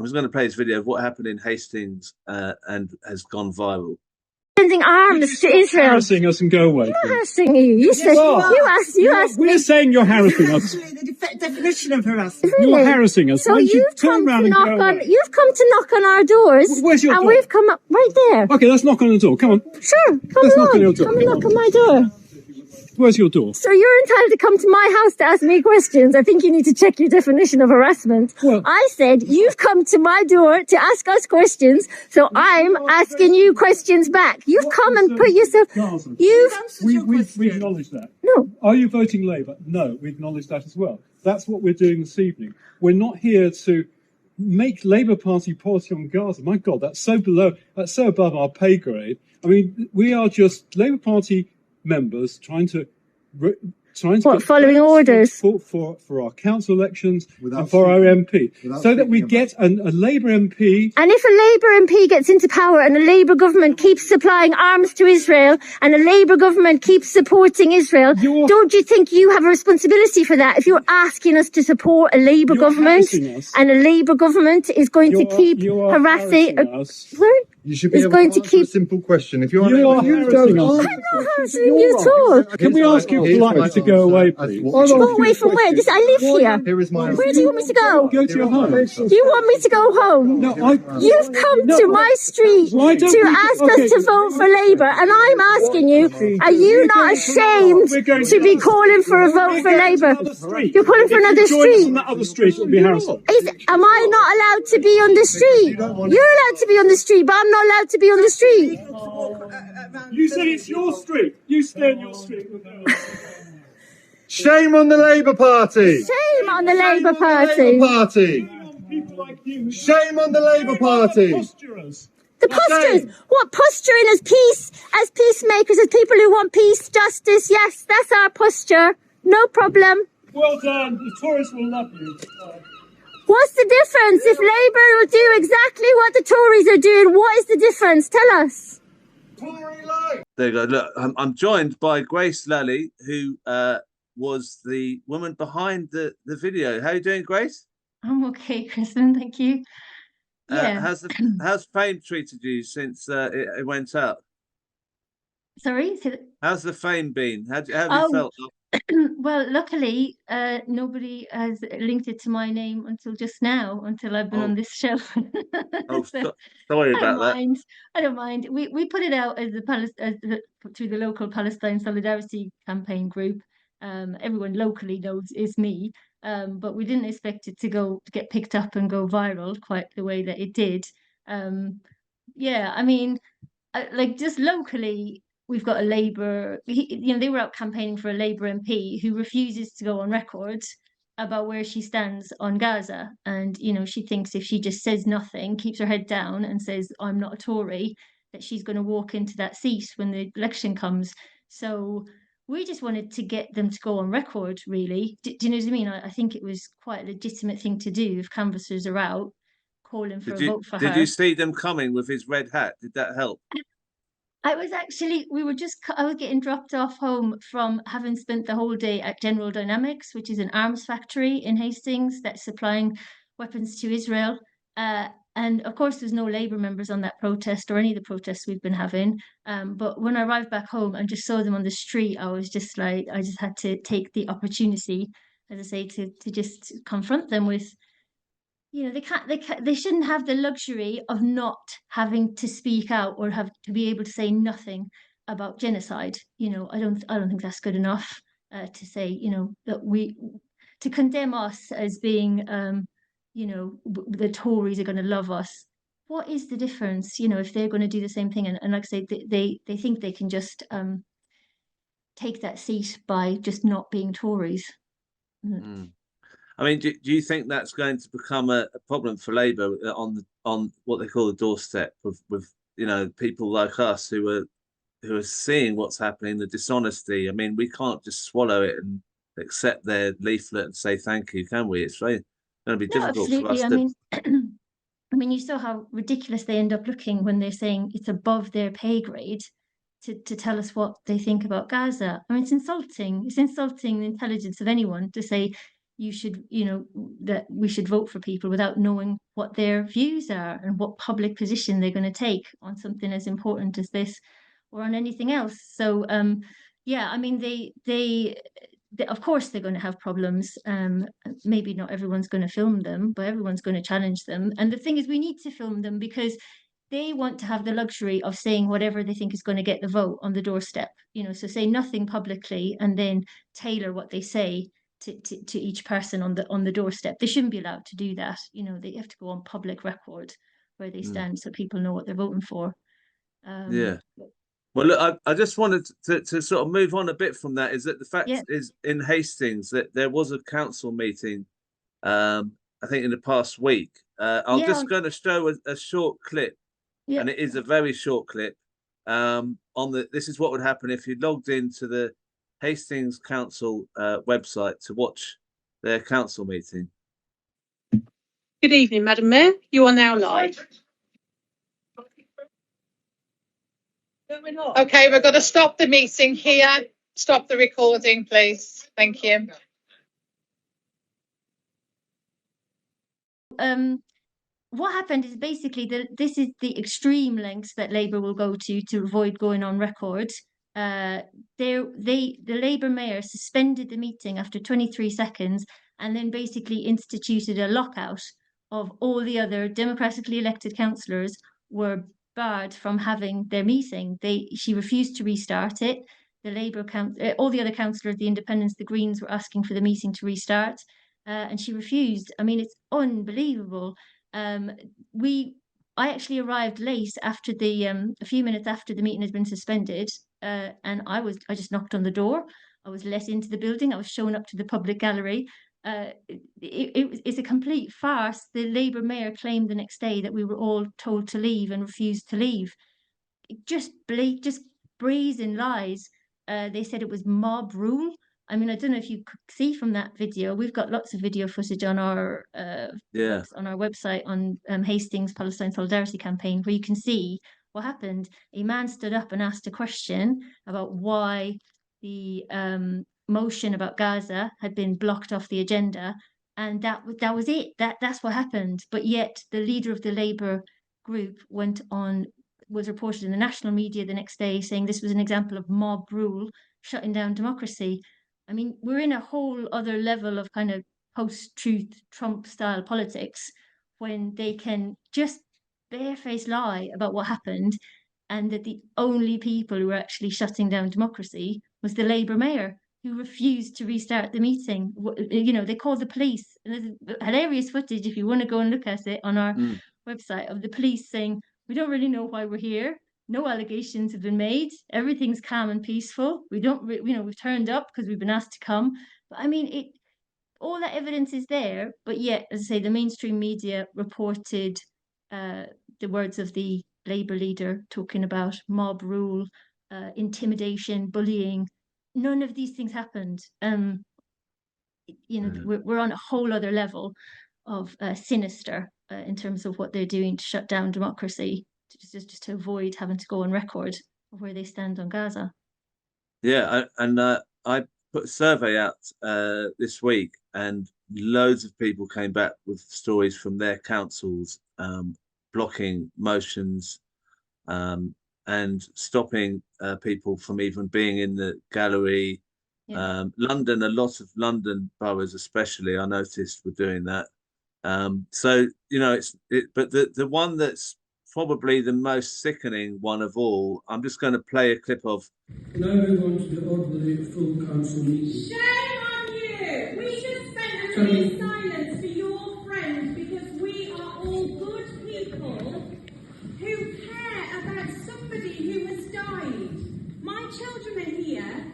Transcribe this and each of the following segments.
I'm just going to play this video of what happened in Hastings and has gone viral. Sending arms to Israel. Harassing us and go away. I'm not harassing you. You said you asked me. We're saying you're harassing us. The definition of harassment. Really? You're harassing us. So you've come to knock on our doors. Where's your door? And we've come up right there. Okay, let's knock on the door. Come on. Sure, Let's knock on your door. Come and knock on my door. Where's your door? So you're entitled to come to my house to ask me questions. I think you need to check your definition of harassment. Well, I said you've come to my door to ask us questions, so I'm asking you questions back. You've come and put yourself... We acknowledge that. No. Are you voting Labour? No, we acknowledge that as well. That's what we're doing this evening. We're not here to make Labour Party policy on Gaza. My God, that's so above our pay grade. I mean, we are just Labour Party members trying to following orders for our council elections and for our MP, so that we get a Labour MP. And if a Labour MP gets into power and a Labour government keeps supplying arms to Israel and a Labour government keeps supporting Israel, don't you think you have a responsibility for that? If you're asking us to support a Labour government and a Labour government is going to keep harassing us. You should be able to answer a simple question. If you're harassing us. I'm not harassing you at all. Can we ask you politely to go away, please? Go away from where? I live here. Where do you want me to go? Go to your home. Do you want me to go home? No, You've come to my street to ask us to vote for Labour, and I'm asking you, are you not ashamed to be calling for a vote for Labour? You're calling for another street. On that other street, it'll be harassing. Am I not allowed to be on the street? You're allowed to be on the street, but I'm not allowed to be on the street. You said it's your street. You stay on your street. Shame on the Labour Party! Shame on the Labour Party! Shame on the Labour Party! The posturers. What, posturing as peacemakers, as people who want peace, justice? Yes, that's our posture. No problem. Well done. The Tories will love you. What's the difference? If Labour will do exactly what the Tories are doing, what is the difference? Tell us. There you go. Look, I'm joined by Grace Lally, who was the woman behind the video. How are you doing, Grace? I'm okay, Kristen. Thank you. Yeah. How's fame treated you since it went out? Sorry? How's the fame been? How have you felt? Well, luckily, nobody has linked it to my name until just now, until I've been on this show. Sorry about that. I don't mind. We put it out as through the local Palestine Solidarity campaign group. Everyone locally knows it's me, but we didn't expect it to get picked up and go viral quite the way that it did. Yeah, I mean, like just locally. We've got a Labour, they were out campaigning for a Labour MP who refuses to go on record about where she stands on Gaza. And, she thinks if she just says nothing, keeps her head down and says, I'm not a Tory, that she's going to walk into that seat when the election comes. So we just wanted to get them to go on record, really. Do you know what I mean? I think it was quite a legitimate thing to do if canvassers are out calling for a vote for her. Did you see them coming with his red hat? Did that help? I was getting dropped off home from having spent the whole day at General Dynamics, which is an arms factory in Hastings that's supplying weapons to Israel. And of course, there's no Labour members on that protest or any of the protests we've been having. But when I arrived back home and just saw them on the street, I was just like, I just had to take the opportunity, as I say, to just confront them with, they shouldn't have the luxury of not having to speak out or have to be able to say nothing about genocide. I don't think that's good enough to say, that to condemn us as being, the Tories are going to love us. What is the difference, if they're going to do the same thing? And like I say, they think they can just take that seat by just not being Tories. I mean, do you think that's going to become a problem for Labour on what they call the doorstep with people like us who are seeing what's happening, the dishonesty? I mean, we can't just swallow it and accept their leaflet and say thank you, can we? It's going to be difficult for us. I mean, you saw how ridiculous they end up looking when they're saying it's above their pay grade to tell us what they think about Gaza. I mean, it's insulting. It's insulting the intelligence of anyone to say you should, you know, that we should vote for people without knowing what their views are and what public position they're going to take on something as important as this or on anything else. So yeah, I mean, they of course they're going to have problems. Maybe not everyone's going to film them, but everyone's going to challenge them. And the thing is, we need to film them because they want to have the luxury of saying whatever they think is going to get the vote on the doorstep. You know, so say nothing publicly and then tailor what they say to each person on the doorstep. They shouldn't be allowed to do that. You know, they have to go on public record where they stand so people know what they're voting for. Yeah. Well, look, I just wanted to sort of move on a bit from that. Is that the fact is in Hastings that there was a council meeting, I think in the past week. I'm just going to show a short clip, and it is a very short clip. This is what would happen if you logged into the Hastings Council website to watch their council meeting. Good evening, Madam Mayor. You are now live. Okay, we're going to stop the meeting here. Stop the recording, please. Thank you. What happened is basically this is the extreme lengths that Labour will go to avoid going on record. The Labour mayor suspended the meeting after 23 seconds and then basically instituted a lockout of all the other democratically elected councillors were barred from having their meeting. She refused to restart it. The Labour all the other councillors, the Independents, the Greens were asking for the meeting to restart, and she refused. I mean, it's unbelievable. I actually arrived late after a few minutes after the meeting has been suspended, and I just knocked on the door. I was let into the building. I was shown up to the public gallery. It's a complete farce. The Labour mayor claimed the next day that we were all told to leave and refused to leave. Just brazen lies. They said it was mob rule. I mean, I don't know if you could see from that video. We've got lots of video footage on our website on Hastings Palestine Solidarity Campaign, where you can see what happened. A man stood up and asked a question about why the motion about Gaza had been blocked off the agenda, and that was it. That's what happened. But yet, the leader of the Labour group was reported in the national media the next day saying this was an example of mob rule shutting down democracy. I mean, we're in a whole other level of kind of post-truth Trump style politics when they can just barefaced lie about what happened, and that the only people who were actually shutting down democracy was the Labour mayor, who refused to restart the meeting. You know, they called the police. There's hilarious footage, if you want to go and look at it, on our website, of the police saying, we don't really know why we're here. No allegations have been made. Everything's calm and peaceful. We've turned up because we've been asked to come. But I mean, all that evidence is there. But yet, as I say, the mainstream media reported the words of the Labour leader talking about mob rule, intimidation, bullying. None of these things happened. We're on a whole other level of sinister in terms of what they're doing to shut down democracy, just to avoid having to go on record of where they stand on Gaza. Yeah, I put a survey out this week, and loads of people came back with stories from their councils blocking motions and stopping people from even being in the gallery. London, a lot of London boroughs especially, I noticed, were doing that. So, you know, but the one that's probably the most sickening one of all, I'm just going to play a clip of. Now move on to the ordinary full council meeting. Shame on you! We just spent a minute silence for your friend because we are all good people who care about somebody who has died. My children are here.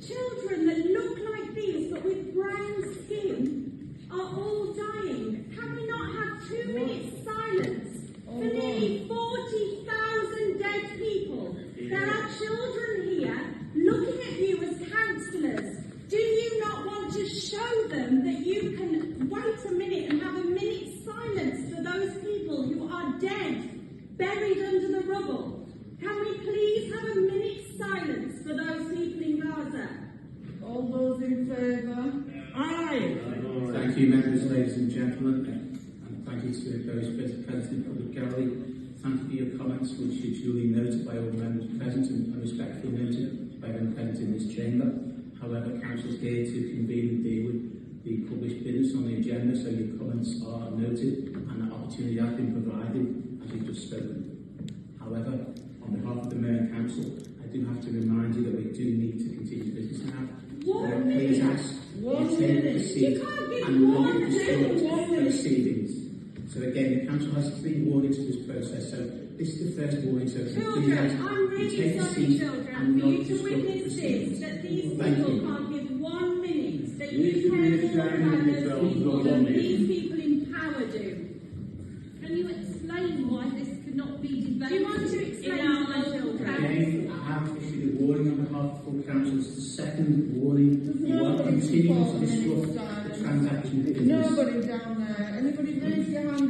Children that look like these but with brown skin are all dying. Can we not have 2 minutes silence for nearly 40,000 dead people? There are children here looking at you as councillors. Do you not want to show them that you can wait a minute and have a minute's silence for those people who are dead, buried under the rubble? Can we please have a minute's silence for those people in Gaza? All those in favour? Aye. and gentlemen, and thank you to those present in the gallery. Thank you for your comments, which are duly noted by all members present and respectfully noted by them present in this chamber. However, Council is here to convene and deal with the published business on the agenda, so your comments are noted and the opportunity has been provided as you've just spoken. However, on behalf of the Mayor and Council, I do have to remind you that we do need to continue business now. Please ask you take a seat and not disrupt proceedings. So again, the Council has 3 warnings for this process, so this is the first warning, so please ask I'm you really take a sorry, seat children, and for not you to disrupt witness this, proceedings. that these Thank people you. can't give 1 minute, that You you should be care ashamed more of about those yourselves, people not than on these you. people in power do. Can you explain why this could not be debated? Do you want to explain to my children? Again, I have issued a warning on behalf of full Council. It's the second warning. You are continuing to disrupt the transaction business. Nobody down there. Anybody raise your hand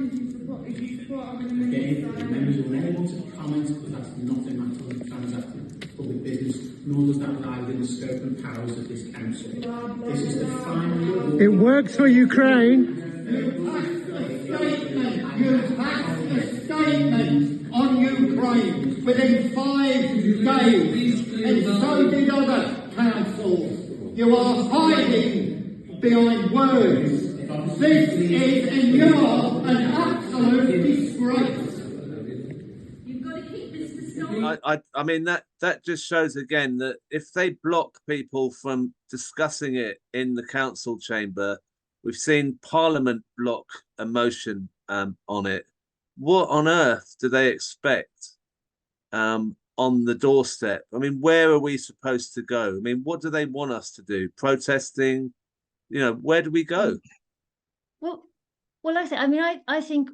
if you support having a minute Again, of the silence? members are unable to comment because that's not a matter of transacting public business, nor does that lie within the scope and powers of this Council. This is the final warning. It works for Ukraine. You passed a statement on Ukraine within 5 days, and so did other councils. You are hiding behind words. This is, and you're an absolute disgrace. You've got to keep Mr. Stein. I mean that just shows again that if they block people from discussing it in the council chamber, we've seen Parliament block a motion on it. What on earth do they expect on the doorstep? I mean, where are we supposed to go? I mean, what do they want us to do? Protesting? You know, where do we go? Well, I think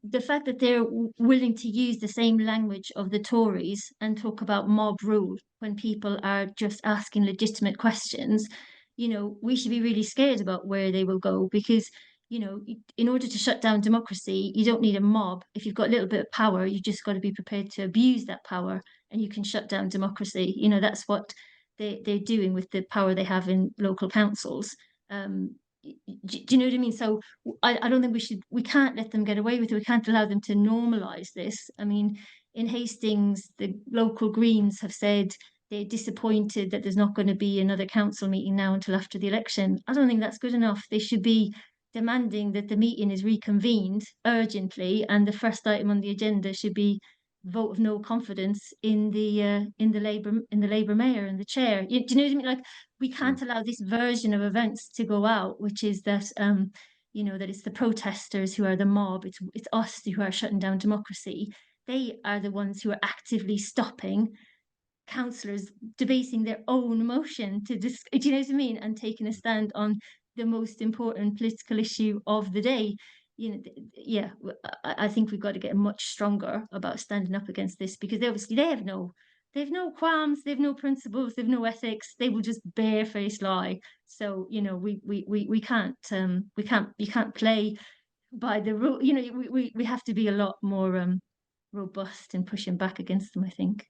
the fact that they're willing to use the same language of the Tories and talk about mob rule when people are just asking legitimate questions, you know, we should be really scared about where they will go, because, you know, in order to shut down democracy, you don't need a mob. If you've got a little bit of power, you just got to be prepared to abuse that power and you can shut down democracy. You know, that's what they're doing with the power they have in local councils. Do you know what I mean? So I don't think we can't let them get away with it. We can't allow them to normalise this. I mean, in Hastings, the local Greens have said they're disappointed that there's not going to be another council meeting now until after the election. I don't think that's good enough. They should be demanding that the meeting is reconvened urgently, and the first item on the agenda should be vote of no confidence in the Labour mayor and the chair. Do you know what I mean? Like, we can't allow this version of events to go out, which is that you know, that it's the protesters who are the mob. It's us who are shutting down democracy. They are the ones who are actively stopping councillors debating their own motion to do you know what I mean, and taking a stand on the most important political issue of the day. You know, yeah, I think we've got to get much stronger about standing up against this, because they have no qualms, they have no principles, they have no ethics. They will just barefaced lie. So, you know, we can't you can't play by the rule. You know, we have to be a lot more robust in pushing back against them, I think.